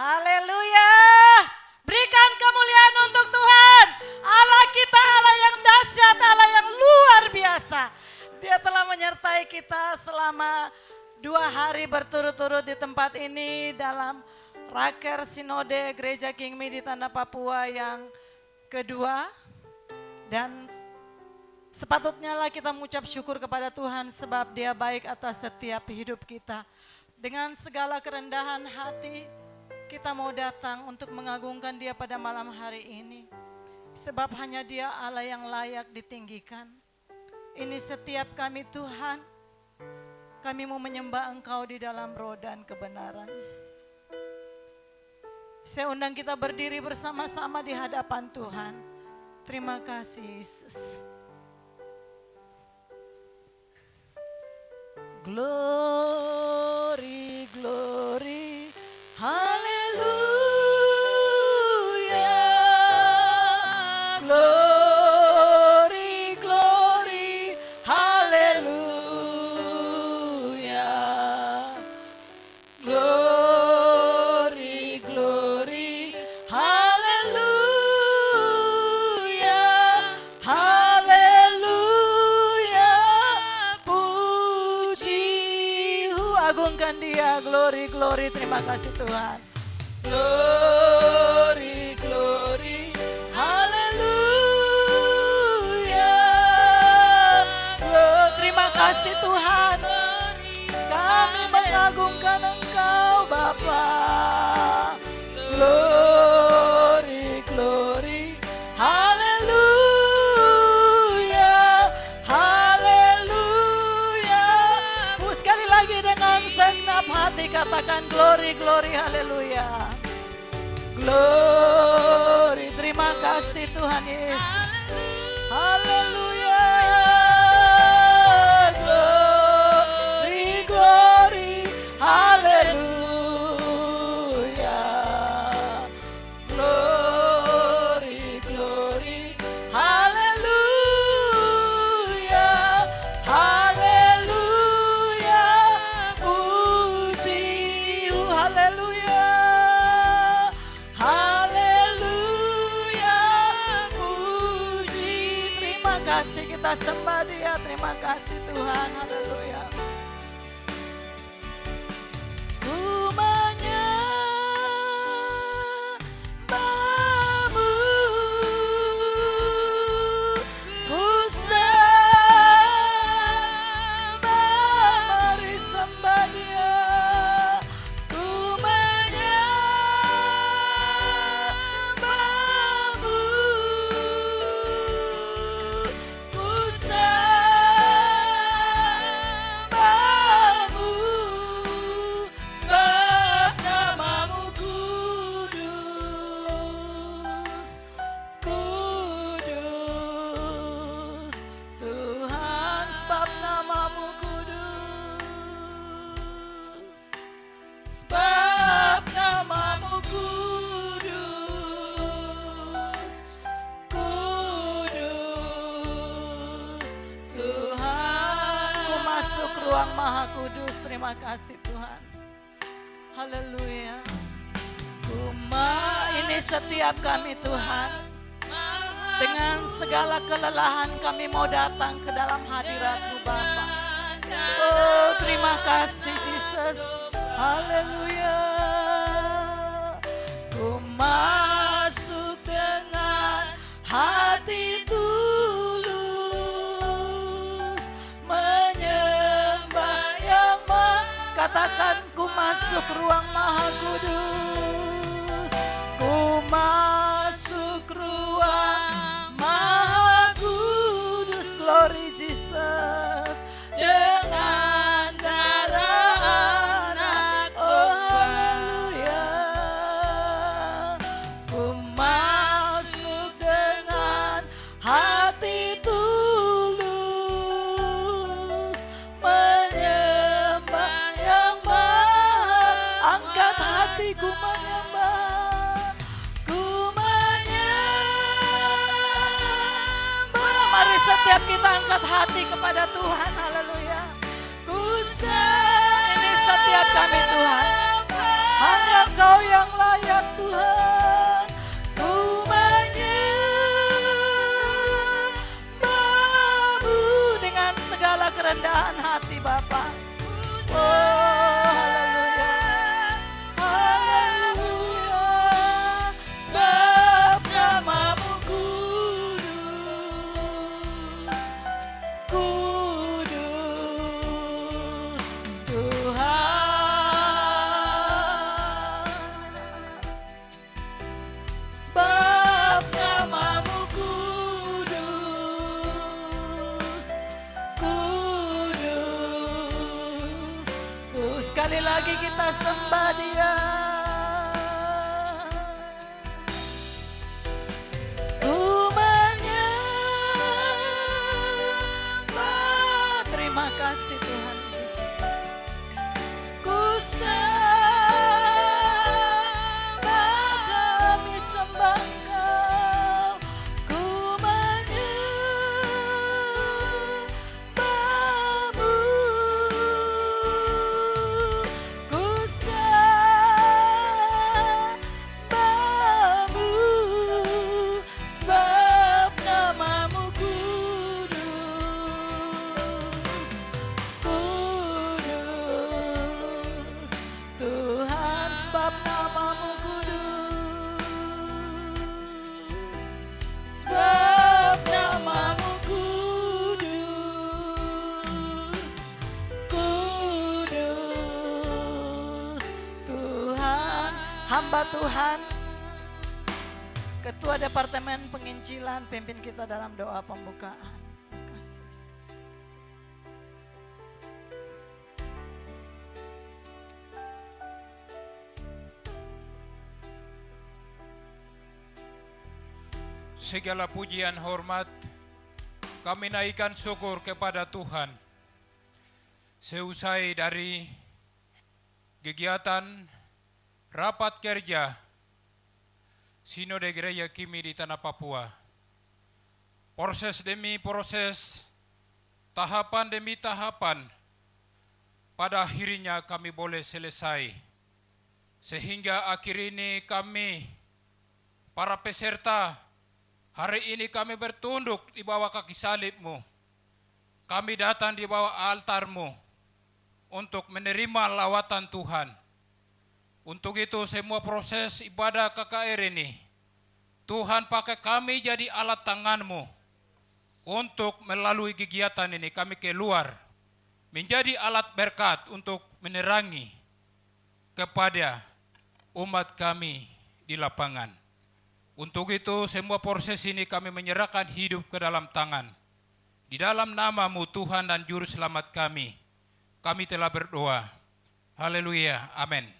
Haleluya. Berikan kemuliaan untuk Tuhan. Allah kita Allah yang dahsyat, Allah yang luar biasa. Dia telah menyertai kita selama 2 hari berturut-turut di tempat ini dalam Raker Sinode Gereja King Mi di Tanah Papua yang kedua. Dan sepatutnya lah kita mengucap syukur kepada Tuhan sebab Dia baik atas setiap hidup kita. Dengan segala kerendahan hati kita mau datang untuk mengagungkan Dia pada malam hari ini. Sebab hanya Dia Allah yang layak ditinggikan. Ini setiap kami Tuhan, kami mau menyembah Engkau di dalam roh dan kebenaran. Saya undang kita berdiri bersama-sama di hadapan Tuhan. Terima kasih Yesus. Glory, glory, haleluya. Glory, glory, haleluya. Glory, glory, haleluya. Haleluya. Puji, agungkan Dia. Glory, glory, terima kasih Tuhan. Glory, glory, haleluya. Terima kasih Tuhan. Kami mengagungkan Engkau Bapa. Glory, glory, haleluya. Haleluya. Sekali lagi dengan segenap hati katakan glory, glory, haleluya. Glory, terima kasih Tuhan Yesus. Haleluya. Glory, glory, haleluya. Glory, glory, haleluya. Haleluya. Puji, haleluya. Haleluya. Puji, terima kasih kita sembah Dia. Terima kasih Tuhan. Haleluya. Ku menyembahmu, ku sembah, mari sembah Dia. Ku menyembahmu, ku sembahmu, sebab namamu kudus, kudus. Tuhan, sebab namamu kudus, sebab namamu kudus, kudus. Tuhan, ku masuk ruang maha kudus. Terima kasih Tuhan. Haleluya. Ini setiap kami Tuhan, dengan segala kelelahan kami mau datang ke dalam hadirat-Mu Bapa. Oh, terima kasih Yesus. Haleluya. Ku masuk dengan hati tulus, menyembah yang katakan ku masuk ruang maha kudus. Ku masuk ruang maha kudus. Glory Jesus. Dengan darah anak. Oh haleluya. Ku masuk dengan hati tulus, menyembah yang maha. Angkat hatiku menyembah, ku menyembah. Mari setiap kita angkat hati kepada Tuhan. Haleluya. Ini setiap kami Tuhan, hanya Engkau yang layak. Bapa. Oh, haleluya. Haleluya. Sebab namamu kudus. Kudus Tuhan. Sebab namamu kudus. Kudus. Tuh, sekali lagi kita sembah Dia. Ku menyembah. Terima kasih Tuhan Yesus. Ku sembah, kami sembah Engkau. Ku menyembah-Mu. Ku sembah-Mu. Sebab namamu kudus. Kudus Tuhan, sebab namamu kudus. Sebab namamu kudus. Kudus Tuhan. Hamba Tuhan, Ketua Departemen Penginjilan, pimpin kita dalam doa pembukaan. Terima kasih Yesus. Segala pujian hormat kami naikkan syukur kepada Tuhan. Seusai dari kegiatan rapat kerja Sinode Gereja Kimi di Tanah Papua, proses demi proses, tahapan demi tahapan, pada akhirnya kami boleh selesai. Sehingga akhir ini kami, para peserta, hari ini kami bertunduk di bawah kaki salib-Mu. Kami datang di bawah altar-Mu untuk menerima lawatan Tuhan. Untuk itu semua proses ibadah KKR ini, Tuhan pakai kami jadi alat tangan-Mu. Untuk melalui kegiatan ini kami keluar, menjadi alat berkat untuk menerangi kepada umat kami di lapangan. Untuk itu semua proses ini kami menyerahkan hidup ke dalam tangan. Di dalam nama-Mu Tuhan dan Juru Selamat kami telah berdoa. Haleluya, amin.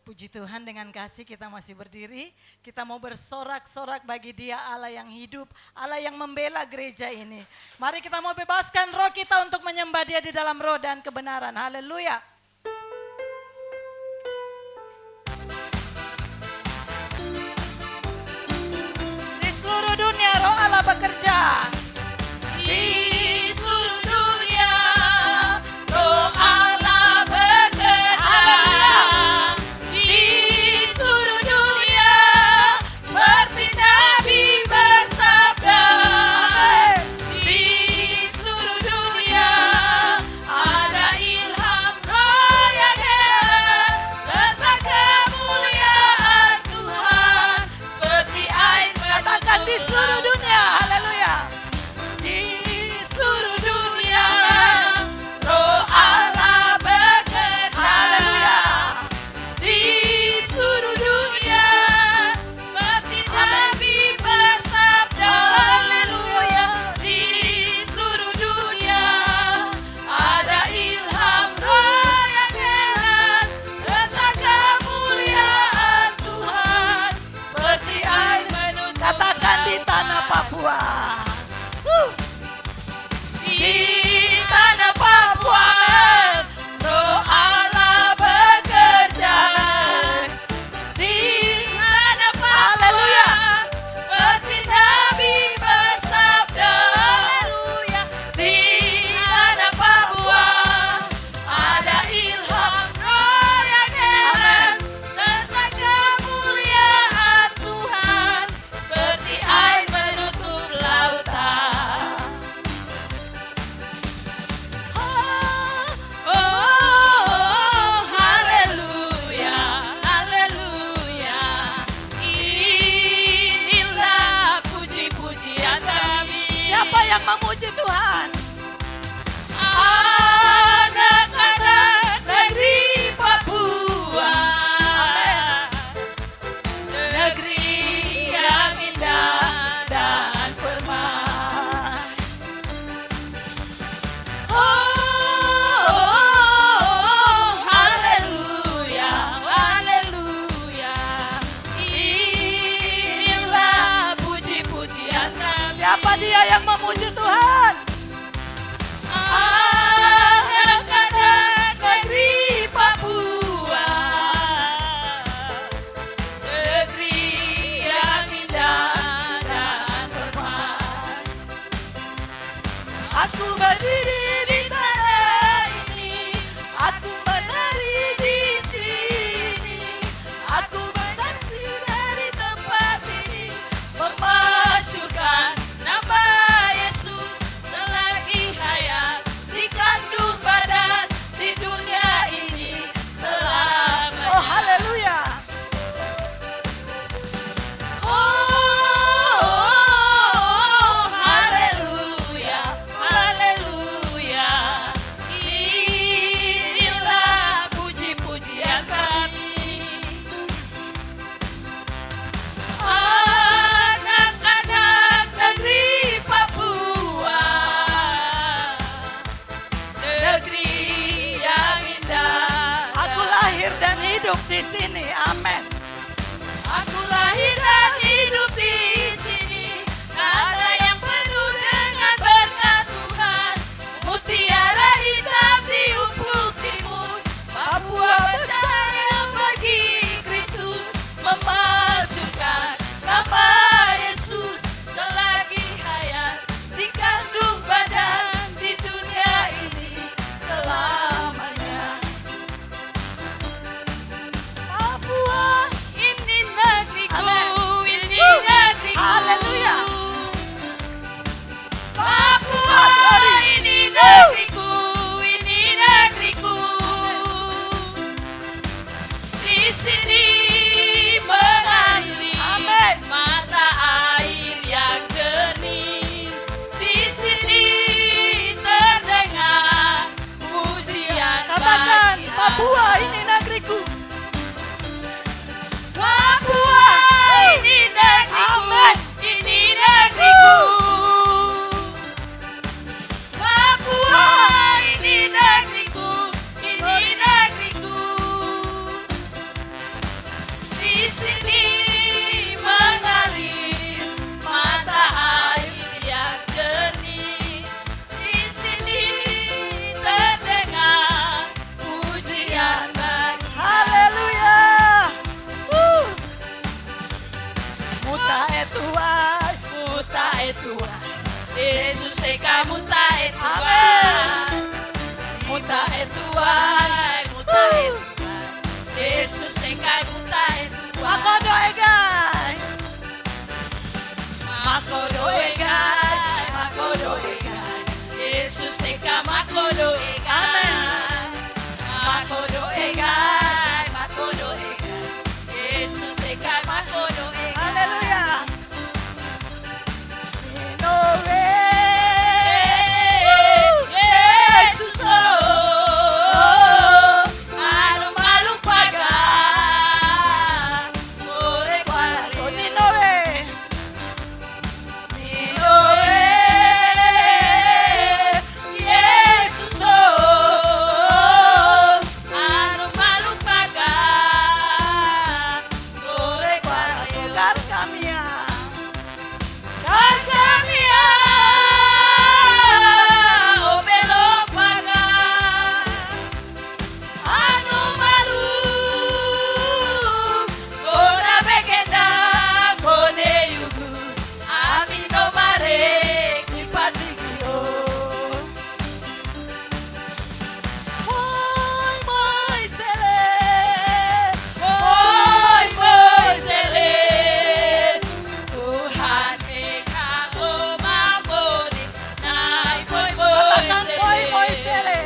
Puji Tuhan, dengan kasih kita masih berdiri. Kita mau bersorak-sorak bagi Dia Allah yang hidup, Allah yang membela gereja ini. Mari kita mau bebaskan roh kita untuk menyembah Dia di dalam roh dan kebenaran. Haleluya. Di seluruh dunia roh Allah bekerja. Di seluruh dunia roh Allah bekerja. Di seluruh dunia seperti Nabi bersabda. Di seluruh dunia ada ilham roh yang heran tentang kemuliaan Tuhan seperti air. Katakan di seluruh dunia, haleluya. Aku berdiri di tanah ini, aku menari di sini, aku bersaksi dari tempat ini, Memasyurkan nama Yesus selagi hayat di kandung badan di dunia ini selamanya. oh haleluya. Oh, haleluya, haleluya. Inilah puji-pujian kami. Anak-anak negeri Papua, negeri yang indah. Aku lahir dan hidup di sini, amin. Aku lahir dan hidup di sini, tanah yang penuh dengan berkat Tuhan. Mutiara hitam di ufuk timur, Papua percaya bagi Kristus. Memasyurkan nama Yesus selagi hayat di kandung badan di dunia ini selamanya. Papua, Ini negeriku, Amin. ini negeriku. Haleluya. Papua, ini negeriku, ini negeriku. Di sini mengalir Amin. mata air yang jernih. Di sini terdengar pujian katakan bagi Papua Allah. ini negeriku. Papua, ini negeriku, Amin. ini negeriku. Papua, ini negeriku, ini negeriku. Di sini mengalir mata air yang jernih. Di sini terdengar pujian bagi Haleluya. Muta etuai. Muta etua, Yesus eka muta etua, Amin. muta etua, muta etua, Yesus eka muta etua, Makodo egai. makodo egai, makodo egai, Yesus eka makodo egai, makodo egai, makodo egai, Yesus eka makodo egai. Haleluya. Inowe. Yesus anu malu pagar ore kware Inowe. Yesus anu malu pagar ore kware Gar kamia. Kargamia obelo pagar anu malu kona begenda kone yugu amino mare kipatigio Moi moi sele. Boy boy sele Tuhan eka omamboni nai boy boy Katakan moi moi sele sele.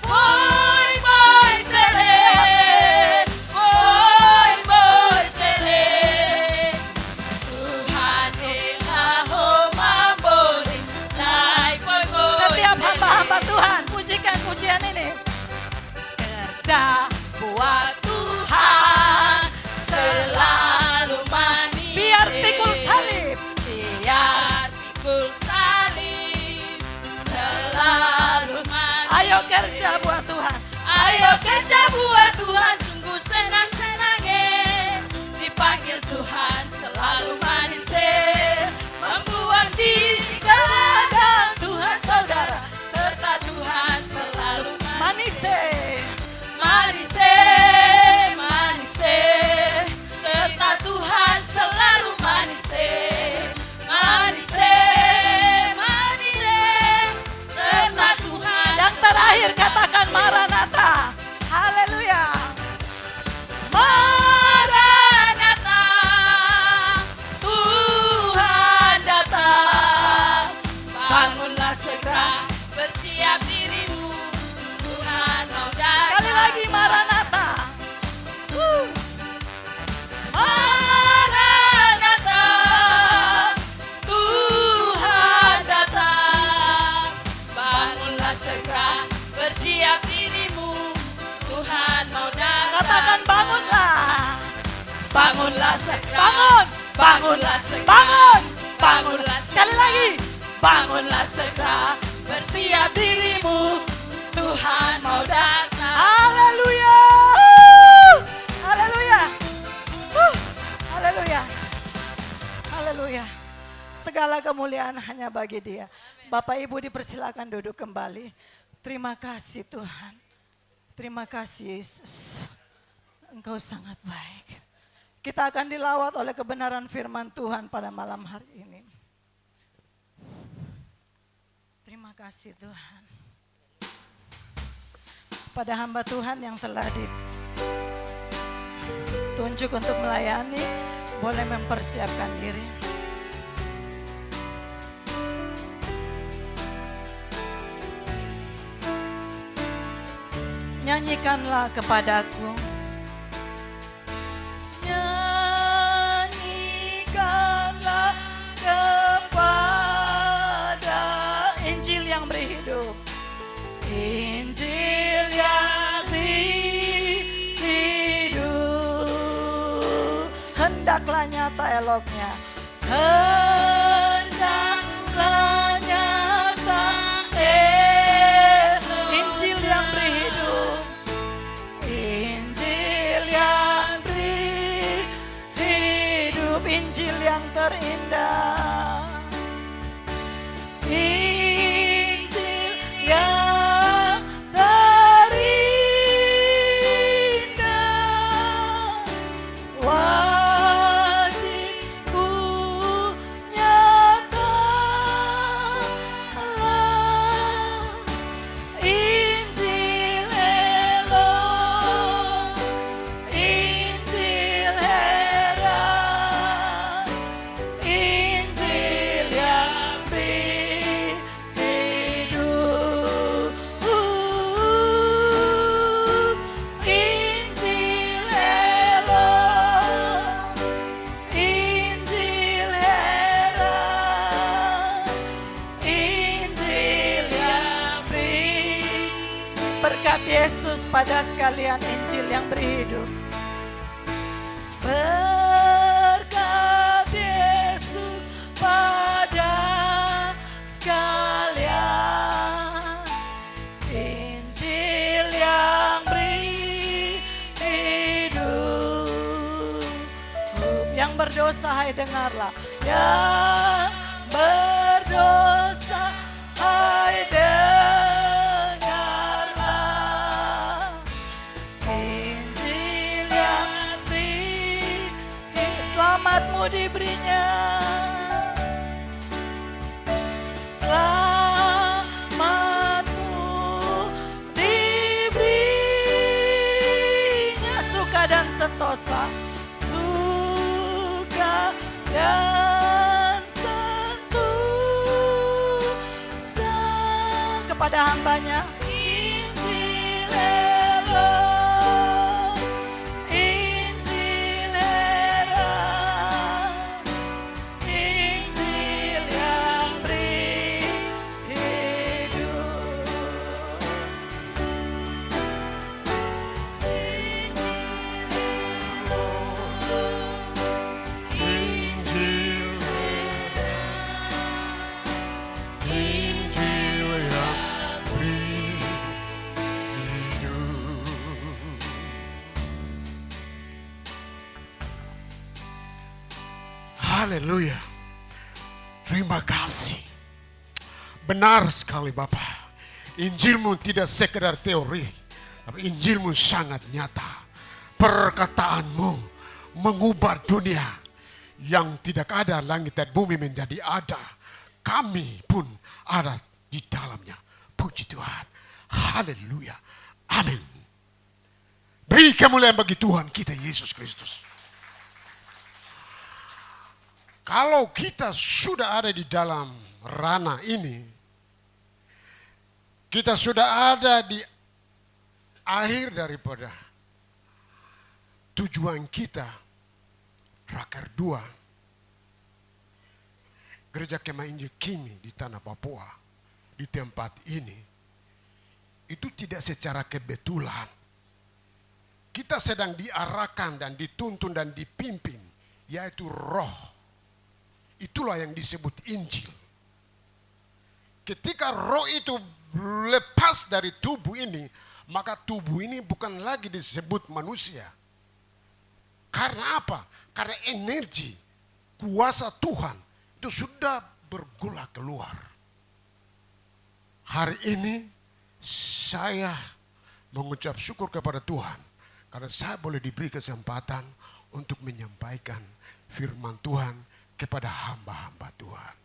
Boy boy sele Boy boy sele Tuhan eka omamboni nai boy boy Setiap sele hamba-hamba Tuhan, pujikan pujian ini. Kerja buat Tuhan selalu manis. biar pikul salib. Biar pikul salib selalu manis. Ayo kerja buat Tuhan. Ayo kerja buat Tuhan, sungguh senang-senangnya. Dipanggil Tuhan selalu manis. Membuang diri ke ladang Tuhan saudara, serta Tuhan selalu manis. Manis. Manis, serta Tuhan selalu manis, manis, bersiap dirimu, Tuhan mau datang. Sekali lagi Maranatha. Maranatha, Tuhan datang. Bangunlah segera, bersiap dirimu, Tuhan mau datang. Katakan bangunlah. Bangunlah segera, Bangun. bangunlah segera, Bangun. bangunlah Sekali segera. lagi. Bangunlah segera, bersiap dirimu, Tuhan mau datang. Haleluya. Haleluya. Haleluya. Haleluya. Segala kemuliaan hanya bagi Dia. Bapak Ibu dipersilakan duduk kembali. Terima kasih Tuhan. Terima kasih Yesus. Engkau sangat baik. Kita akan dilawat oleh kebenaran firman Tuhan pada malam hari ini. Terima kasih Tuhan. Pada hamba Tuhan yang telah ditunjuk untuk melayani, boleh mempersiapkan diri. Nyanyikanlah kepadaku. Nyanyikanlah kepada Injil yang berhidup. Injil yang berhidup. Hendaklah nyata eloknya. Hendaklah nyata Injil yang berhidup. Injil yang berhidup. Injil yang terindah. Injil yang terindah. Wajib ku nyatakan. Injil elok. Injil heran. Injil yang berhidup. Injil elok. Injil heran. Injil yang berhidup. Berkat Yesus pada sekalian, Injil yang berhidup. Berkat Yesus pada sekalian, Injil yang berhidup. Yang berdosa hai dengarlah. Yang berdosa hai dengarlah. Injil yang berhidup. Selamatmu diberinya. Selamatmu diberinya. Suka dan sentosa. Suka dan sentosa kepada hambanya. Injil elok. Injil heran. Injil yang berhidup. Haleluya. Terima kasih. Benar sekali Bapak. Injilmu tidak sekedar teori, tapi Injilmu sangat nyata. Perkataanmu mengubah dunia yang tidak ada langit dan bumi menjadi ada. Kami pun ada di dalamnya. Puji Tuhan. Haleluya. Amin. Beri kemuliaan bagi Tuhan kita Yesus Kristus. Kalau kita sudah ada di dalam ranah ini, Kita sudah ada di akhir daripada tujuan kita, Raker 2, Gereja Kemah Injil Kimi di Tanah Papua, di tempat ini, itu tidak secara kebetulan. Kita sedang diarahkan dan dituntun dan dipimpin, yaitu roh. Itulah yang disebut Injil. Ketika roh itu lepas dari tubuh ini, maka tubuh ini bukan lagi disebut manusia. Karena apa? Karena energi, kuasa Tuhan itu sudah bergolak keluar. Hari ini saya mengucap syukur kepada Tuhan karena saya boleh diberi kesempatan untuk menyampaikan firman Tuhan kepada hamba-hamba Tuhan.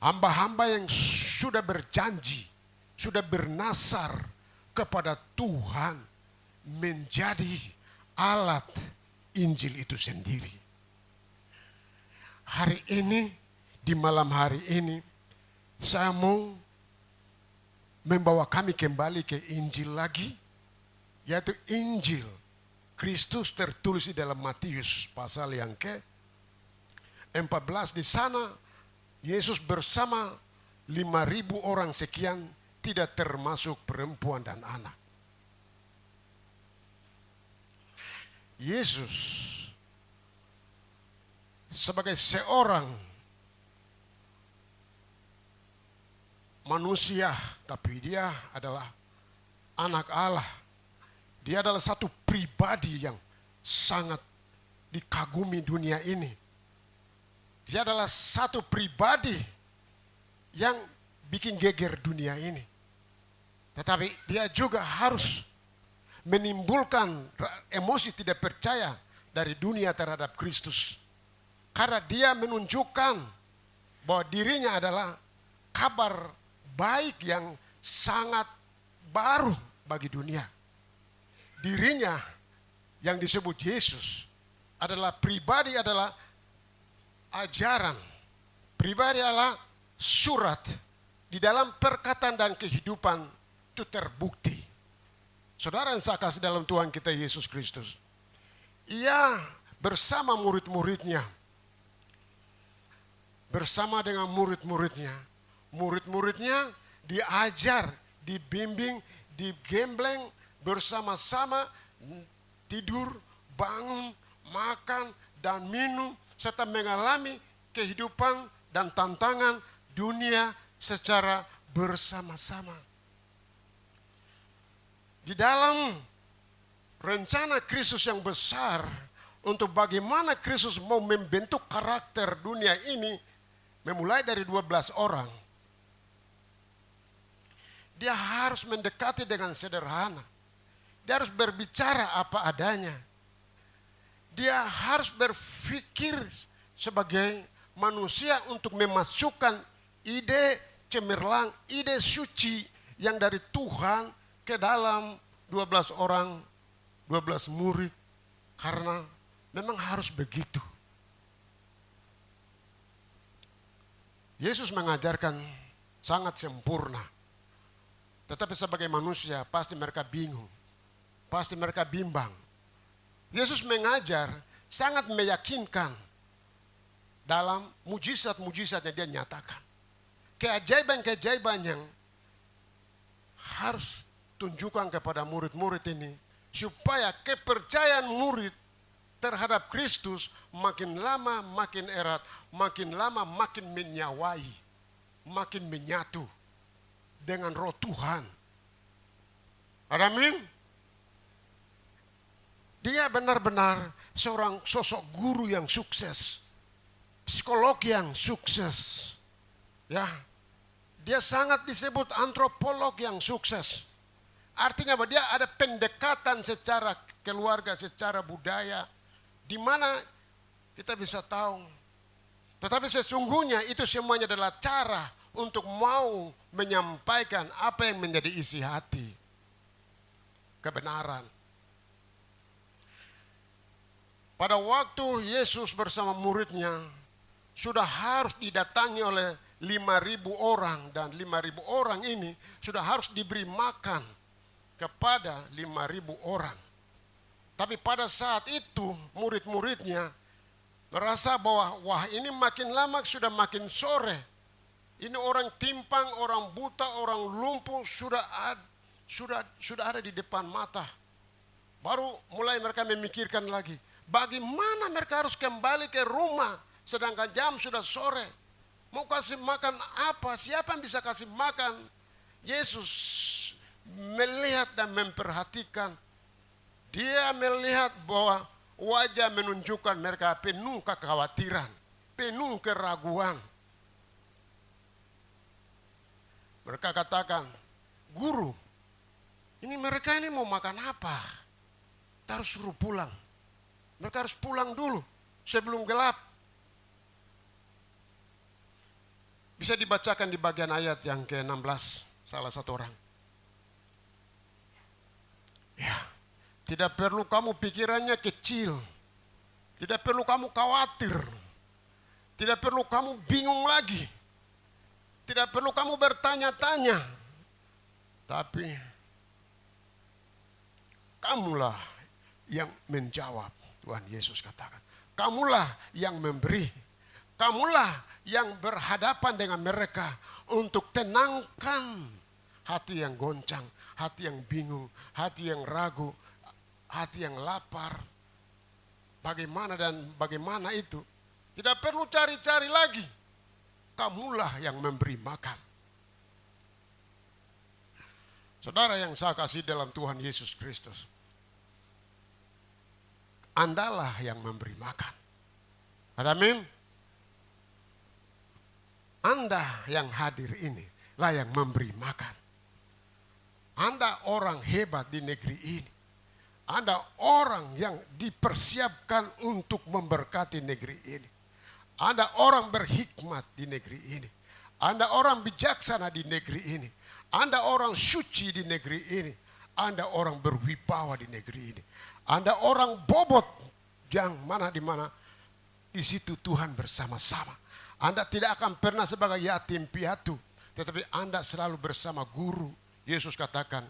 Hamba-hamba yang sudah berjanji, sudah bernasar kepada Tuhan menjadi alat Injil itu sendiri. Hari ini, di malam hari ini, saya mau membawa kami kembali ke Injil lagi, yaitu Injil Kristus tertulis di dalam Matius pasal yang ke-14. Di sana Yesus bersama 5.000 orang sekian, tidak termasuk perempuan dan anak. Yesus sebagai seorang manusia, tapi dia adalah anak Allah. Dia adalah satu pribadi yang sangat dikagumi dunia ini. Dia adalah satu pribadi yang bikin geger dunia ini. Tetapi dia juga harus menimbulkan emosi tidak percaya dari dunia terhadap Kristus. Karena dia menunjukkan bahwa dirinya adalah kabar baik yang sangat baru bagi dunia. Dirinya yang disebut Yesus adalah pribadi, adalah ajaran. Pribadi adalah surat di dalam perkataan dan kehidupan itu terbukti. Saudara yang saya kasih dalam Tuhan kita Yesus Kristus, ia bersama murid-muridnya, bersama dengan murid-muridnya diajar, dibimbing, digembleng, bersama-sama tidur, bangun, makan, dan minum, serta mengalami kehidupan dan tantangan dunia secara bersama-sama. Di dalam rencana Kristus yang besar untuk bagaimana Kristus mau membentuk karakter dunia ini, memulai dari 12 orang. Dia harus mendekati dengan sederhana. Dia harus berbicara apa adanya. Dia harus berpikir sebagai manusia untuk memasukkan ide cemerlang, ide suci yang dari Tuhan ke dalam 12 orang, 12 murid. Karena memang harus begitu. Yesus mengajarkan sangat sempurna. Tetapi sebagai manusia pasti mereka bingung. Pasti mereka bimbang. Yesus mengajar sangat meyakinkan dalam mujizat-mujizat yang dia nyatakan. Keajaiban-keajaiban yang harus tunjukkan kepada murid-murid ini supaya kepercayaan murid terhadap Kristus makin lama makin erat, makin lama makin menyawai, makin menyatu dengan roh Tuhan. Amin. Dia benar-benar seorang sosok guru yang sukses, psikolog yang sukses. Ya, dia sangat disebut antropolog yang sukses. Artinya bahwa dia ada pendekatan secara keluarga, secara budaya, di mana kita bisa tahu. Tetapi sesungguhnya itu semuanya adalah cara untuk mau menyampaikan apa yang menjadi isi hati. Kebenaran. Pada waktu Yesus bersama muridnya sudah harus didatangi oleh 5.000 orang, dan 5.000 orang ini sudah harus diberi makan kepada 5.000 orang. Tapi pada saat itu murid-muridnya merasa bahwa wah, ini makin lama sudah makin sore. Ini orang timpang, orang buta, orang lumpuh sudah ada di depan mata. Baru mulai mereka memikirkan lagi, bagaimana mereka harus kembali ke rumah sedangkan jam sudah sore. Mau kasih makan apa? Siapa yang bisa kasih makan? Yesus melihat dan memperhatikan. Dia melihat bahwa wajah menunjukkan mereka penuh kekhawatiran, penuh keraguan. Mereka katakan, "Guru, ini mereka ini mau makan apa? Kita harus suruh pulang. Mereka harus pulang dulu sebelum gelap." Bisa dibacakan di bagian ayat yang ke-16, salah satu orang. Ya, tidak perlu kamu pikirannya kecil. Tidak perlu kamu khawatir. Tidak perlu kamu bingung lagi. Tidak perlu kamu bertanya-tanya. Tapi kamulah yang menjawab, Tuhan Yesus katakan. Kamulah yang memberi. Kamulah yang berhadapan dengan mereka untuk tenangkan hati yang goncang, hati yang bingung, hati yang ragu, hati yang lapar. Bagaimana itu? Tidak perlu cari-cari lagi. Kamulah yang memberi makan. Saudara yang saya kasih dalam Tuhan Yesus Kristus, Andalah yang memberi makan. Amin. Anda yang hadir ini lah yang memberi makan. Anda orang hebat di negeri ini. Anda orang yang dipersiapkan untuk memberkati negeri ini. Anda orang berhikmat di negeri ini. Anda orang bijaksana di negeri ini. Anda orang suci di negeri ini. Anda orang berwibawa di negeri ini. Anda orang bobot yang mana di mana di situ Tuhan bersama-sama. Anda tidak akan pernah sebagai yatim piatu, tetapi Anda selalu bersama guru. Yesus katakan,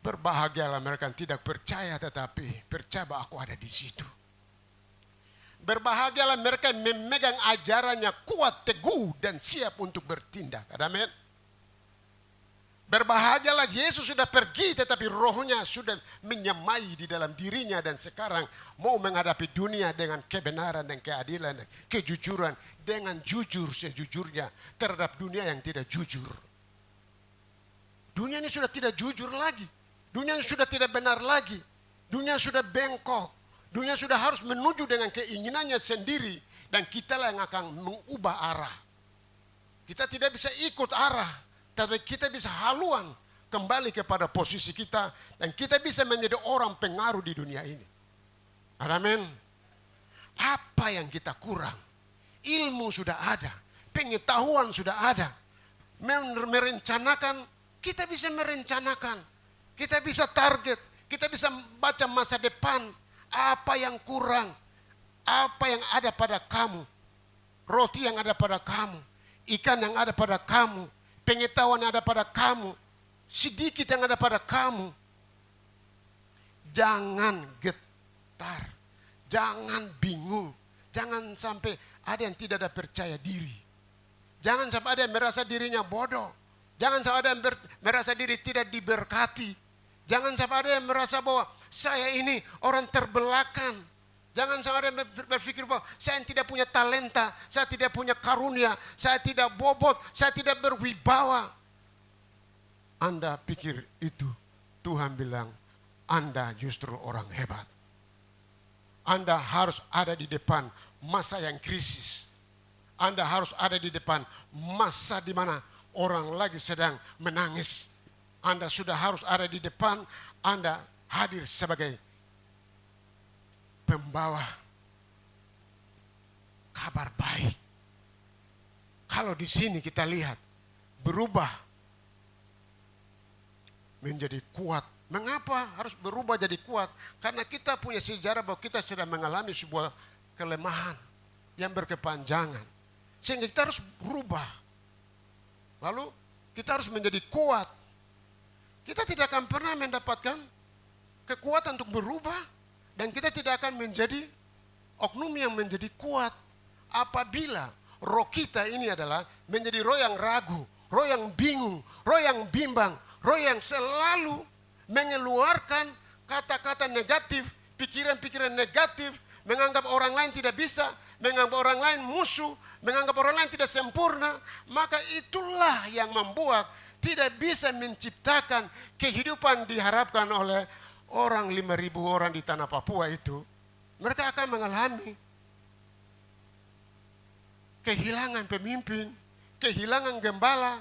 berbahagialah mereka yang tidak percaya tetapi percaya bahwa aku ada di situ. Berbahagialah mereka yang memegang ajarannya kuat, teguh, dan siap untuk bertindak. Amin. Berbahagialah Yesus sudah pergi tetapi rohnya sudah menyamai di dalam dirinya dan sekarang mau menghadapi dunia dengan kebenaran dan keadilan dan kejujuran dengan jujur sejujurnya terhadap dunia yang tidak jujur. Dunia ini sudah tidak jujur lagi. Dunia ini sudah tidak benar lagi. Dunia sudah bengkok. Dunia sudah harus menuju dengan keinginannya sendiri dan kitalah yang akan mengubah arah. Kita tidak bisa ikut arah. Tapi kita bisa haluan kembali kepada posisi kita dan kita bisa menjadi orang pengaruh di dunia ini. Amin. Apa yang kita kurang? Ilmu sudah ada, pengetahuan sudah ada. Merencanakan, kita bisa merencanakan. Kita bisa target, kita bisa baca masa depan. Apa yang kurang? Apa yang ada pada kamu? Roti yang ada pada kamu, ikan yang ada pada kamu, pengetahuan yang ada pada kamu, sedikit yang ada pada kamu. Jangan getar, jangan bingung, jangan sampai ada yang tidak ada percaya diri. Jangan sampai ada yang merasa dirinya bodoh. Jangan sampai ada yang merasa diri tidak diberkati. Jangan sampai ada yang merasa bahwa saya ini orang terbelakang. Jangan sampai ada yang berpikir bahwa saya tidak punya talenta, saya tidak punya karunia, saya tidak bobot, saya tidak berwibawa. Anda pikir itu, Tuhan bilang, Anda justru orang hebat. Anda harus ada di depan masa yang krisis. Anda harus ada di depan masa di mana orang lagi sedang menangis. Anda sudah harus ada di depan, Anda hadir sebagai pembawa kabar baik. Kalau di sini kita lihat berubah menjadi kuat. Mengapa harus berubah jadi kuat? Karena kita punya sejarah bahwa kita sedang mengalami sebuah kelemahan yang berkepanjangan. Sehingga kita harus berubah. Lalu kita harus menjadi kuat. Kita tidak akan pernah mendapatkan kekuatan untuk berubah. Dan kita tidak akan menjadi oknum yang menjadi kuat. Apabila roh kita ini adalah menjadi roh yang ragu, roh yang bingung, roh yang bimbang, roh yang selalu mengeluarkan kata-kata negatif, pikiran-pikiran negatif, menganggap orang lain tidak bisa, menganggap orang lain musuh, menganggap orang lain tidak sempurna, maka itulah yang membuat tidak bisa menciptakan kehidupan diharapkan oleh orang 5.000 orang di tanah Papua itu. Mereka akan mengalami kehilangan pemimpin, kehilangan gembala,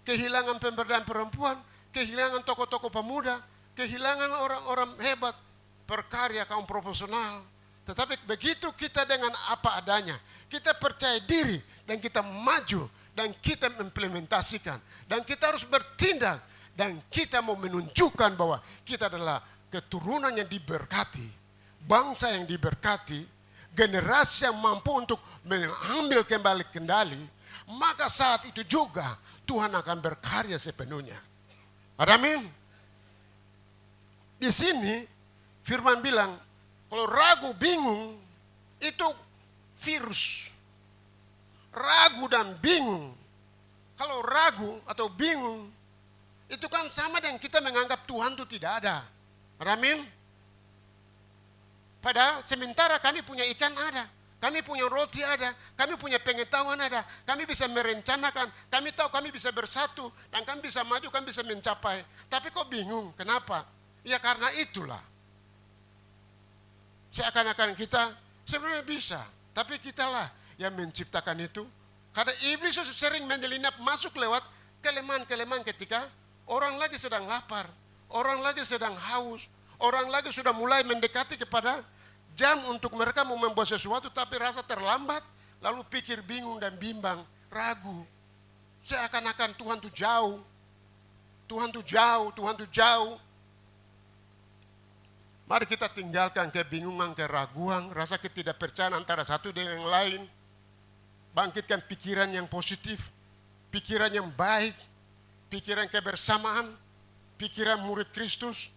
kehilangan pemberdayaan perempuan, kehilangan tokoh-tokoh pemuda, kehilangan orang-orang hebat, berkarya kaum profesional. Tetapi begitu kita dengan apa adanya, kita percaya diri dan kita maju dan kita mengimplementasikan dan kita harus bertindak dan kita mau menunjukkan bahwa kita adalah keturunan yang diberkati, bangsa yang diberkati, generasi yang mampu untuk mengambil kembali kendali, maka saat itu juga Tuhan akan berkarya sepenuhnya. Amin. Di sini firman bilang, kalau ragu, bingung, itu virus. Ragu dan bingung. Kalau ragu atau bingung, itu kan sama dengan kita menganggap Tuhan itu tidak ada. Amin. Padahal sementara kami punya ikan ada, kami punya roti ada, kami punya pengetahuan ada, kami bisa merencanakan, kami tahu kami bisa bersatu, dan kami bisa maju, kami bisa mencapai. Tapi kok bingung, kenapa? Ya karena itulah. Seakan-akan kita sebenarnya bisa, tapi kitalah yang menciptakan itu. Karena iblis sering menyelinap masuk lewat kelemahan-kelemahan ketika orang lagi sedang lapar, orang lagi sedang haus, orang lagi sudah mulai mendekati kepada jam untuk mereka mau membuat sesuatu tapi rasa terlambat, lalu pikir bingung dan bimbang, ragu. Seakan-akan Tuhan itu jauh, Tuhan itu jauh, Tuhan itu jauh. Mari kita tinggalkan kebingungan, keraguan, rasa ketidakpercayaan antara satu dengan yang lain. Bangkitkan pikiran yang positif, pikiran yang baik, pikiran kebersamaan, pikiran murid Kristus,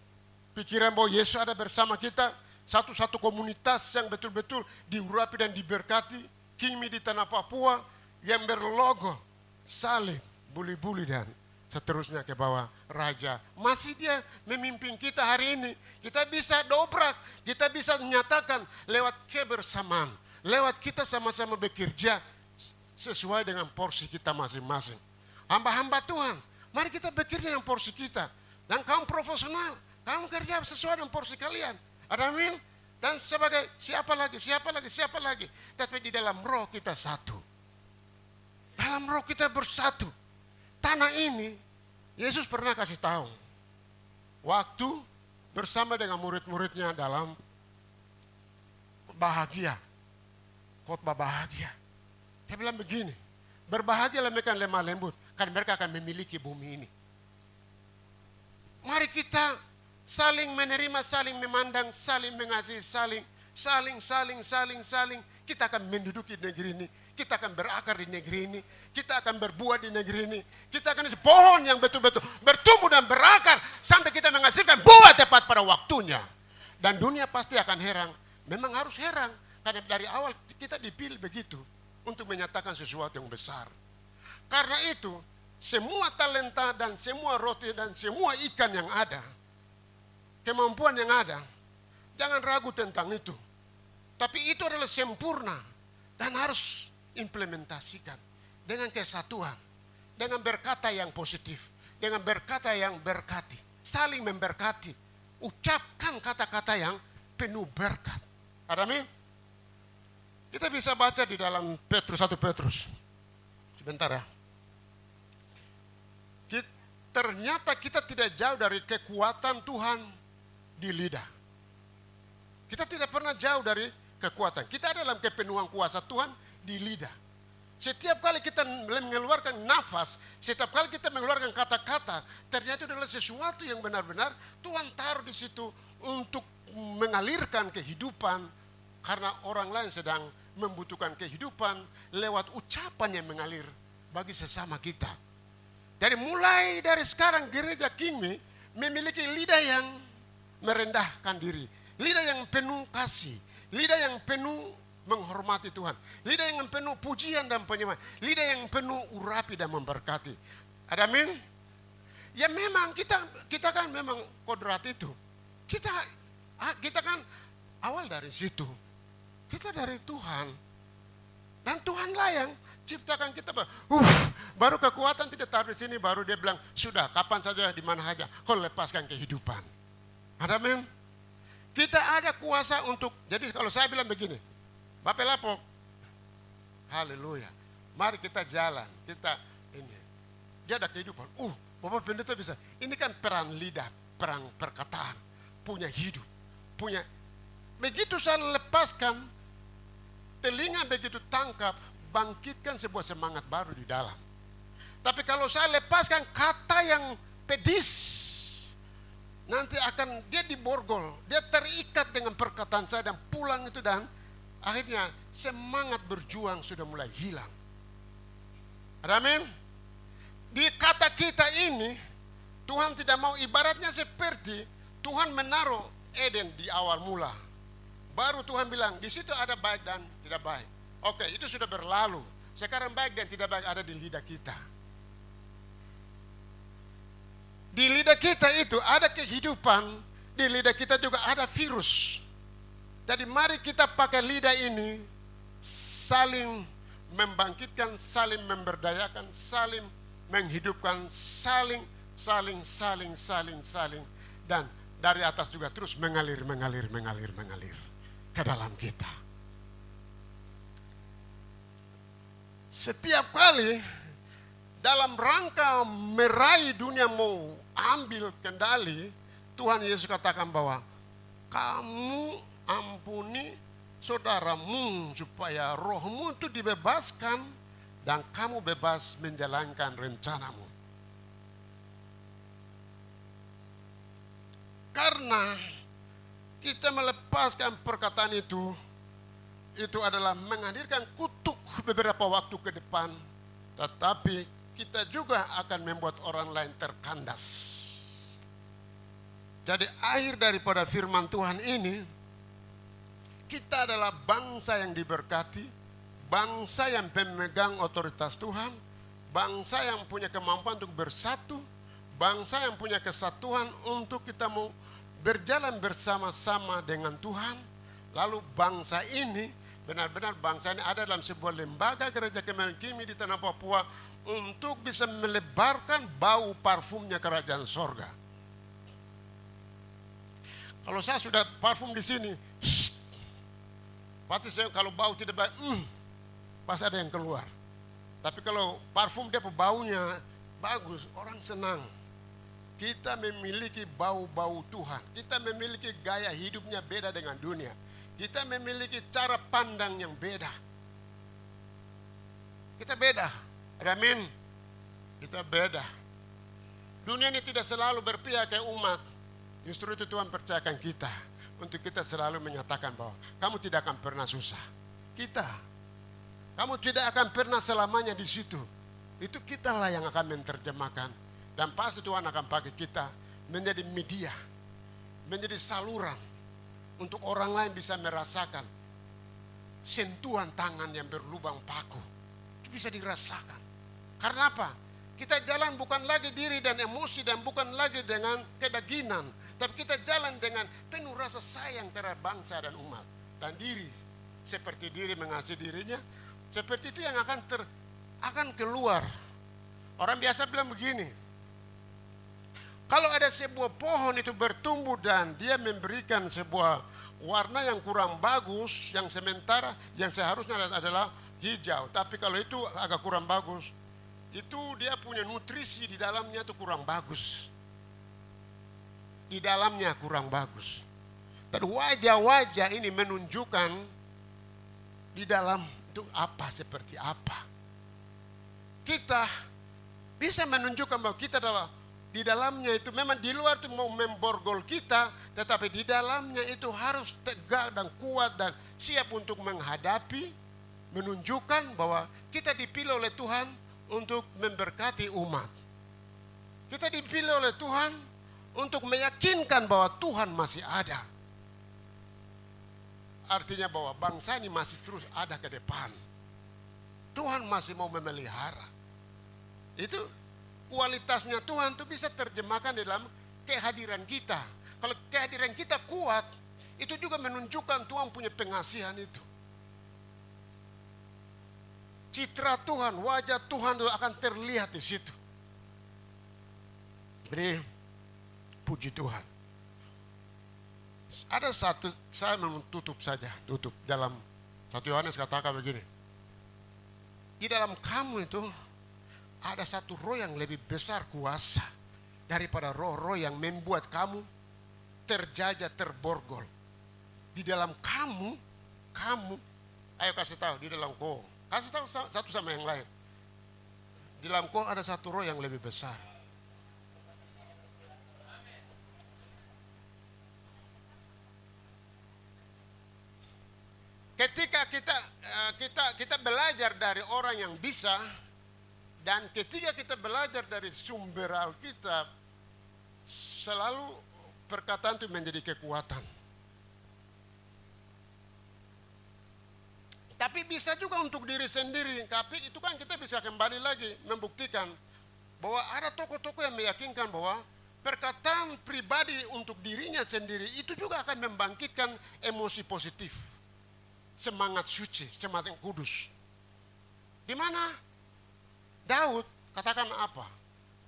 pikiran bahwa Yesus ada bersama kita, satu-satu komunitas yang betul-betul diurapi dan diberkati, Kimi di tanah Papua yang berlogo salib, buli-buli dan seterusnya ke bawah raja. Masih dia memimpin kita hari ini. Kita bisa dobrak, kita bisa menyatakan lewat kebersamaan, lewat kita sama-sama bekerja sesuai dengan porsi kita masing-masing. Hamba-hamba Tuhan, mari kita bekerja dengan porsi kita. Dan kaum profesional, kamu kerja sesuai dengan porsi kalian. Amin. Dan sebagai siapa lagi. Tapi di dalam roh kita satu. Dalam roh kita bersatu. Tanah ini, Yesus pernah kasih tahu. Waktu bersama dengan murid-muridnya dalam bahagia. Khotbah bahagia. Dia bilang begini, berbahagialah mereka yang lemah lembut, karena mereka akan memiliki bumi ini. Mari kita saling menerima, saling memandang, saling mengasihi, saling. Kita akan menduduki negeri ini, kita akan berakar di negeri ini, kita akan berbuah di negeri ini, kita akan pohon yang betul-betul bertumbuh dan berakar sampai kita menghasilkan buah tepat pada waktunya. Dan dunia pasti akan heran, memang harus heran, karena dari awal kita dipilih begitu untuk menyatakan sesuatu yang besar. Karena itu, semua talenta dan semua roti dan semua ikan yang ada, kemampuan yang ada, jangan ragu tentang itu. Tapi itu adalah sempurna dan harus implementasikan dengan kesatuan, dengan berkata yang positif, dengan berkata yang berkati, saling memberkati, ucapkan kata-kata yang penuh berkat. Amin. Kita bisa baca di dalam 1 Petrus. Sebentar ya. Ternyata kita tidak jauh dari kekuatan Tuhan di lidah. Kita tidak pernah jauh dari kekuatan. Kita dalam kepenuhan kuasa Tuhan di lidah. Setiap kali kita mengeluarkan nafas, setiap kali kita mengeluarkan kata-kata, ternyata adalah sesuatu yang benar-benar Tuhan taruh di situ untuk mengalirkan kehidupan, Karena orang lain sedang membutuhkan kehidupan lewat ucapan yang mengalir bagi sesama kita. Jadi mulai dari sekarang gereja Kimi memiliki lidah yang merendahkan diri. Lidah yang penuh kasih. Lidah yang penuh menghormati Tuhan. Lidah yang penuh pujian dan penyembahan. Lidah yang penuh urapi dan memberkati. Ada amin? Ya memang kita kan memang kodrat itu. Kita kan awal dari situ. Kita dari Tuhan. Dan Tuhanlah yang ciptakan kita. Baru kekuatan tidak taruh di sini, baru dia bilang, sudah kapan saja, di mana saja, kau lepaskan kehidupan. Ada amin? Kita ada kuasa untuk, jadi kalau saya bilang begini, Bapak Lapok, haleluya, mari kita jalan, kita ini. Dia ada kehidupan, Bapak Pendeta bisa. Ini kan peran lidah, peran perkataan, punya hidup, punya. Begitu saya lepaskan, telinga begitu tangkap, bangkitkan sebuah semangat baru di dalam. Tapi kalau saya lepaskan kata yang pedis, nanti akan dia diborgol, dia terikat dengan perkataan saya dan pulang itu, dan akhirnya semangat berjuang sudah mulai hilang. Amin. Di kata kita ini, Tuhan tidak mau, ibaratnya seperti Tuhan menaruh Eden di awal mula. Baru Tuhan bilang, di situ ada baik dan tidak baik. Oke, itu sudah berlalu. Sekarang baik dan tidak baik ada di lidah kita. Di lidah kita itu ada kehidupan, di lidah kita juga ada virus. Jadi mari kita pakai lidah ini, saling membangkitkan, saling memberdayakan, saling menghidupkan, saling, dan dari atas juga terus mengalir ke dalam kita. Setiap kali dalam rangka meraih dunia mau ambil kendali, Tuhan Yesus katakan bahwa kamu ampuni saudaramu supaya rohmu itu dibebaskan dan kamu bebas menjalankan rencanamu. Karena kita melepaskan perkataan itu adalah menghadirkan kutuk beberapa waktu ke depan, tetapi kita juga akan membuat orang lain terkandas. Jadi akhir daripada firman Tuhan ini, kita adalah bangsa yang diberkati, bangsa yang pemegang otoritas Tuhan, bangsa yang punya kemampuan untuk bersatu, bangsa yang punya kesatuan untuk kita mau berjalan bersama-sama dengan Tuhan. Lalu bangsa ini, benar-benar bangsa ini ada dalam sebuah lembaga gereja Kemel Kimi di tanah Papua untuk bisa melebarkan bau parfumnya kerajaan sorga. Kalau saya sudah parfum di sini, pasti saya kalau bau tidak baik, pasti ada yang keluar. Tapi kalau parfum dia baunya bagus, orang senang. Kita memiliki bau-bau Tuhan. Kita memiliki gaya hidupnya beda dengan dunia. Kita memiliki cara pandang yang beda. Kita beda. Amin. Kita beda. Dunia ini tidak selalu berpihak ke umat. Justru itu Tuhan percayakan kita. Untuk kita selalu menyatakan bahwa kamu tidak akan pernah susah. Kamu tidak akan pernah selamanya di situ. Itu kitalah yang akan menerjemahkan. Dan pasti Tuhan akan pakai kita menjadi media, menjadi saluran untuk orang lain bisa merasakan sentuhan tangan yang berlubang paku. Itu bisa dirasakan. Karena apa? Kita jalan bukan lagi diri dan emosi dan bukan lagi dengan kedagingan, tapi kita jalan dengan penuh rasa sayang terhadap bangsa dan umat. Dan diri, seperti diri mengasihi dirinya, seperti itu yang akan keluar. Orang biasa bilang begini, kalau ada sebuah pohon itu bertumbuh dan dia memberikan sebuah warna yang kurang bagus, yang sementara, yang seharusnya adalah hijau. Tapi kalau itu agak kurang bagus, itu dia punya nutrisi di dalamnya itu kurang bagus. Di dalamnya kurang bagus. Dan wajah-wajah ini menunjukkan di dalam itu apa, seperti apa. Kita bisa menunjukkan bahwa kita adalah di dalamnya itu memang di luar itu mau memborgol kita, tetapi di dalamnya itu harus tegak dan kuat dan siap untuk menghadapi, menunjukkan bahwa kita dipilih oleh Tuhan untuk memberkati umat. Kita dipilih oleh Tuhan untuk meyakinkan bahwa Tuhan masih ada. Artinya bahwa bangsa ini masih terus ada ke depan. Tuhan masih mau memelihara. Itu kualitasnya Tuhan itu bisa terjemahkan dalam kehadiran kita. Kalau kehadiran kita kuat, itu juga menunjukkan Tuhan punya pengasihan itu. Citra Tuhan, wajah Tuhan itu akan terlihat di situ. Jadi, puji Tuhan. Ada satu, saya mau tutup saja, tutup dalam 1 Yohanes katakan begini. Di dalam kamu itu ada satu roh yang lebih besar kuasa daripada roh-roh yang membuat kamu terjajah, terborgol. Di dalam kamu, ayo kasih tahu di dalam kau. Kasih tahu satu sama yang lain. Di dalam kau ada satu roh yang lebih besar. Ketika kita belajar dari orang yang bisa, dan ketika kita belajar dari sumber Alkitab, selalu perkataan itu menjadi kekuatan. Tapi bisa juga untuk diri sendiri, tapi itu kan kita bisa kembali lagi membuktikan bahwa ada tokoh-tokoh yang meyakinkan bahwa perkataan pribadi untuk dirinya sendiri itu juga akan membangkitkan emosi positif. Semangat suci, semangat yang kudus. Di mana Daud katakan apa?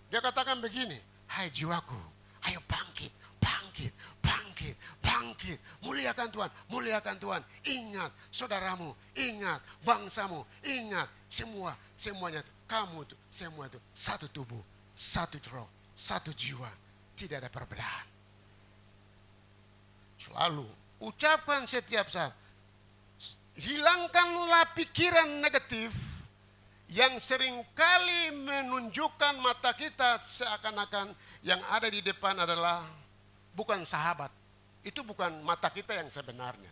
Dia katakan begini, hai jiwaku, ayo bangkit, bangkit, bangkit, bangkit. Muliakan Tuhan, muliakan Tuhan. Ingat saudaramu, ingat bangsamu, ingat semuanya itu. Kamu itu, semua itu satu tubuh, satu roh, satu jiwa. Tidak ada perbedaan. Selalu ucapkan setiap saat. Hilangkanlah pikiran negatif yang seringkali menunjukkan mata kita seakan-akan yang ada di depan adalah bukan sahabat. Itu bukan mata kita yang sebenarnya.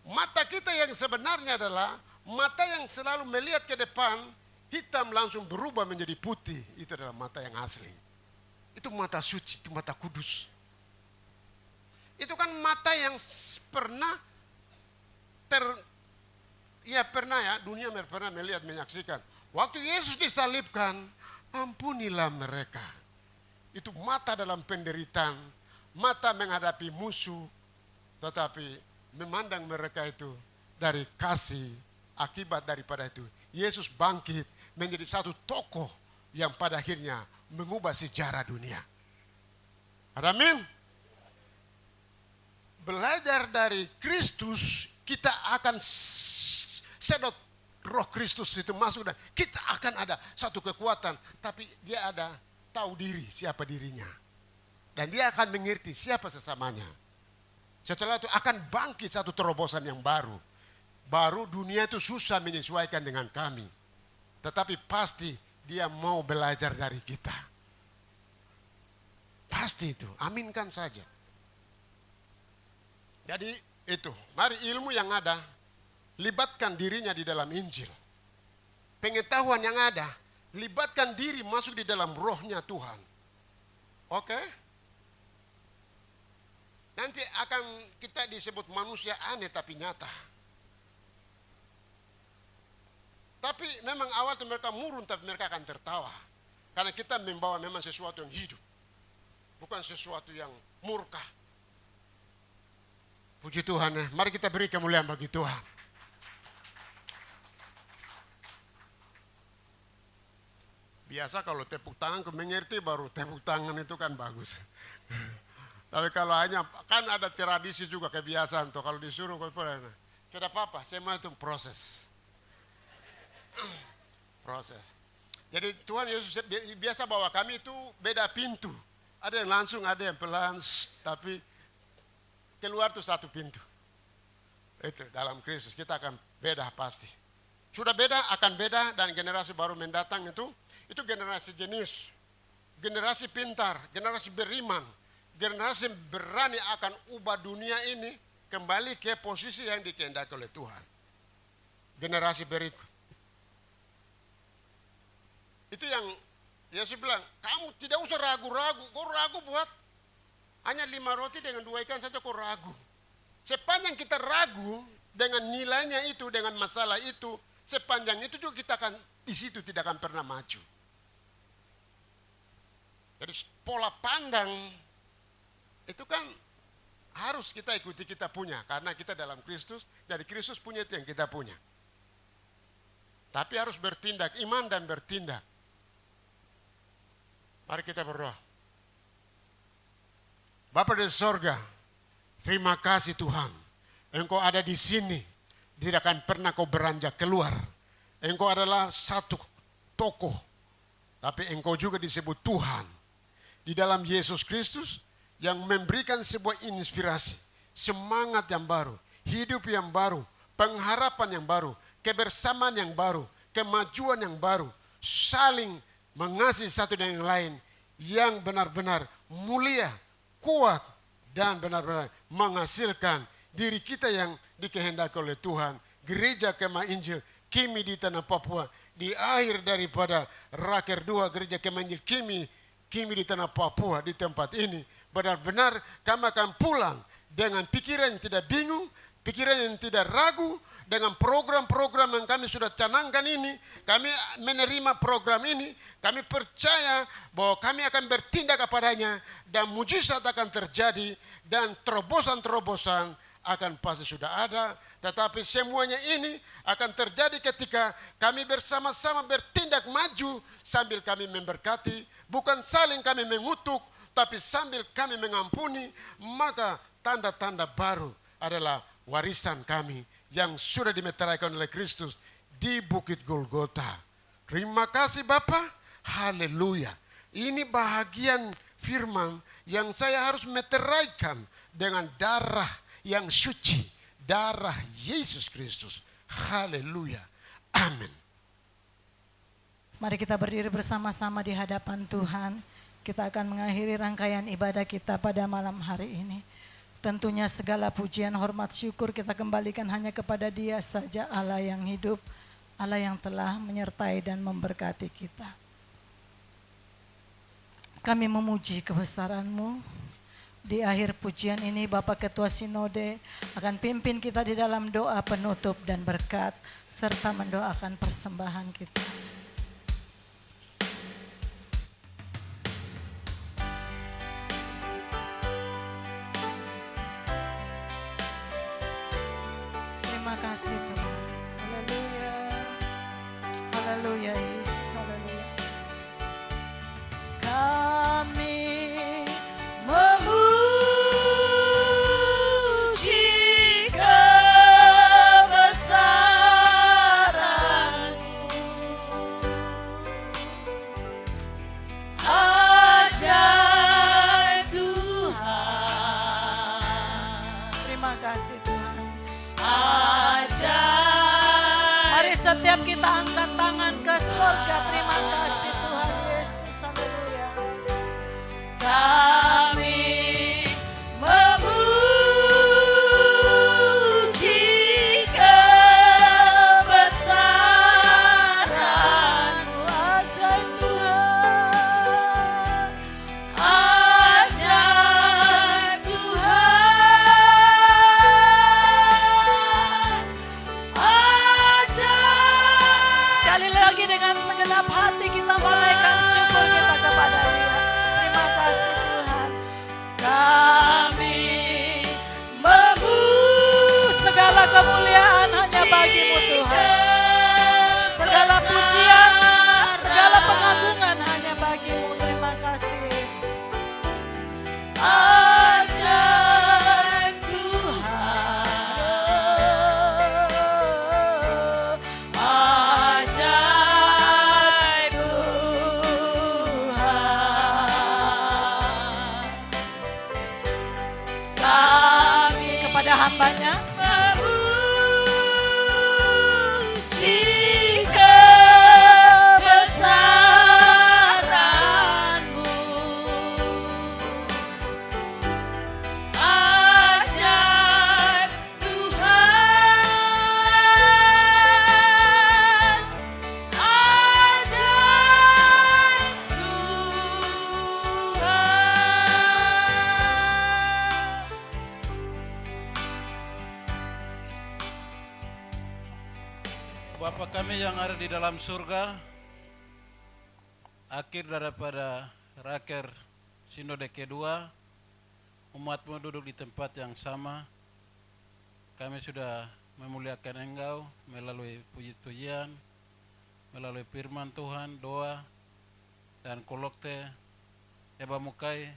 Mata kita yang sebenarnya adalah mata yang selalu melihat ke depan, hitam langsung berubah menjadi putih. Itu adalah mata yang asli. Itu mata suci, itu mata kudus. Itu kan mata yang pernah dunia pernah melihat, menyaksikan. Waktu Yesus disalibkan, ampunilah mereka. Itu mata dalam penderitaan, mata menghadapi musuh, tetapi memandang mereka itu dari kasih. Akibat daripada itu, Yesus bangkit menjadi satu tokoh yang pada akhirnya mengubah sejarah dunia. Amin. Belajar dari Kristus, kita akan sedot roh Kristus itu masuk dan kita akan ada satu kekuatan. Tapi dia ada tahu diri, siapa dirinya. Dan dia akan mengerti siapa sesamanya. Setelah itu akan bangkit satu terobosan yang baru. Baru dunia itu susah menyesuaikan dengan kami. Tetapi pasti dia mau belajar dari kita. Pasti itu, aminkan saja. Jadi itu, mari ilmu yang ada, libatkan dirinya di dalam Injil. Pengetahuan yang ada, libatkan diri masuk di dalam rohnya Tuhan. Oke? Nanti akan kita disebut manusia aneh tapi nyata. Tapi memang awal itu mereka murung tapi mereka akan tertawa. Karena kita membawa memang sesuatu yang hidup. Bukan sesuatu yang murka. Puji Tuhan ya. Mari kita beri kemuliaan bagi Tuhan. Biasa kalau tepuk tangan ku mengerti baru tepuk tangan itu kan bagus. Tapi kalau hanya, kan ada tradisi juga kebiasaan tuh. Kalau disuruh, tidak apa-apa, semua itu proses. Proses. Jadi Tuhan Yesus biasa bawa kami itu beda pintu. Ada yang langsung, ada yang pelan, tapi keluar tuh satu pintu. Itu dalam Kristus kita akan beda pasti. Sudah beda, akan beda, dan generasi baru mendatang itu generasi jenis. generasi pintar, generasi beriman, generasi berani akan ubah dunia ini kembali ke posisi yang dikehendaki oleh Tuhan. Generasi berikut. Itu yang Yesus bilang, kamu tidak usah ragu-ragu. Kau ragu buat hanya 5 roti dengan 2 ikan saja kau ragu. Sepanjang kita ragu dengan nilainya itu, dengan masalah itu, sepanjang itu juga kita akan di situ tidak akan pernah maju. Jadi pola pandang itu kan harus kita ikuti, kita punya. Karena kita dalam Kristus, jadi Kristus punya itu yang kita punya. Tapi harus bertindak, iman dan bertindak. Mari kita berdoa. Bapa di sorga, terima kasih Tuhan. Engkau ada di sini, tidak akan pernah kau beranjak keluar. Engkau adalah satu tokoh, tapi engkau juga disebut Tuhan. Di dalam Yesus Kristus yang memberikan sebuah inspirasi, semangat yang baru, hidup yang baru, pengharapan yang baru, kebersamaan yang baru, kemajuan yang baru, saling mengasihi satu dengan yang lain, yang benar-benar mulia, kuat, dan benar-benar menghasilkan diri kita yang dikehendaki oleh Tuhan. Gereja Kemah Injil Kimi di tanah Papua, di akhir daripada Raker 2 Gereja Kemah Injil Kimi di tanah Papua, di tempat ini, benar-benar kami akan pulang dengan pikiran yang tidak bingung, pikiran yang tidak ragu, dengan program-program yang kami sudah canangkan ini. Kami menerima program ini, kami percaya bahwa kami akan bertindak kepadanya, dan mujizat akan terjadi, dan terobosan-terobosan akan pasti sudah ada. Tetapi semuanya ini akan terjadi ketika kami bersama-sama bertindak maju, sambil kami memberkati, bukan saling kami mengutuk, tapi sambil kami mengampuni. Maka tanda-tanda baru adalah warisan kami yang sudah dimeteraikan oleh Kristus di Bukit Golgota. Terima kasih Bapa. Haleluya. Ini bahagian firman yang saya harus meteraikan dengan darah yang suci, darah Yesus Kristus. Haleluya. Amin. Mari kita berdiri bersama-sama di hadapan Tuhan. Kita akan mengakhiri rangkaian ibadah kita pada malam hari ini. Tentunya segala pujian, hormat, syukur kita kembalikan hanya kepada Dia saja, Allah yang hidup, Allah yang telah menyertai dan memberkati kita. Kami memuji kebesaran-Mu. Di akhir pujian ini Bapak Ketua Sinode akan pimpin kita di dalam doa penutup dan berkat, serta mendoakan persembahan kita. Terima kasih Tuhan. Haleluya. Haleluya Yesus. Haleluya. Kami memuji kebesaran-Mu. Ajaib Tuhan. Terima kasih Tuhan. Mari setiap kita angkat tangan ke surga. Terima kasih Tuhan Yesus. Haleluya. Kami memuji kebesaran-Mu. Ajaib Tuhan. Ajaib Tuhan. Sekali lagi dengan segenap hati kita menaikkan syukur kita kepada Dia. Terima kasih Tuhan. Kami segala kemuliaan hanya bagi-Mu Tuhan. Segala pujian, segala pengagungan hanya bagi-Mu. Terima kasih Yesus. Ajaib Tuhan. Ajaib Tuhan. Kami kepada hamba-Nya memuji kebesaran-Mu. yang ada di dalam surga, akhir daripada raker sinode kedua, umatmu duduk di tempat yang sama. Kami sudah memuliakan Engkau melalui puji-pujian, melalui firman Tuhan, doa, dan kolokte, Eba Mukai,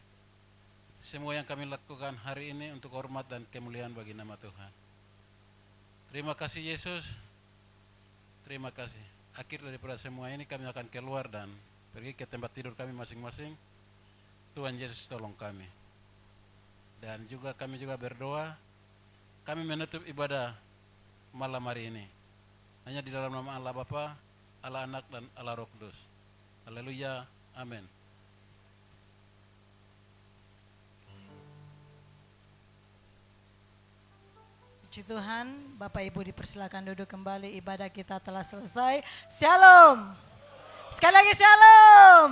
semua yang kami lakukan hari ini untuk hormat dan kemuliaan bagi nama Tuhan. Terima kasih Yesus, terima kasih. Akhir daripada semua ini kami akan keluar dan pergi ke tempat tidur kami masing-masing. Tuhan Yesus tolong kami. Dan juga kami juga berdoa, kami menutup ibadah malam hari ini hanya di dalam nama Allah Bapa, Allah Anak, dan Allah Roh Kudus. Haleluya, amin. Puji Tuhan, Bapak Ibu dipersilakan duduk kembali, ibadah kita telah selesai. Shalom. Sekali lagi shalom.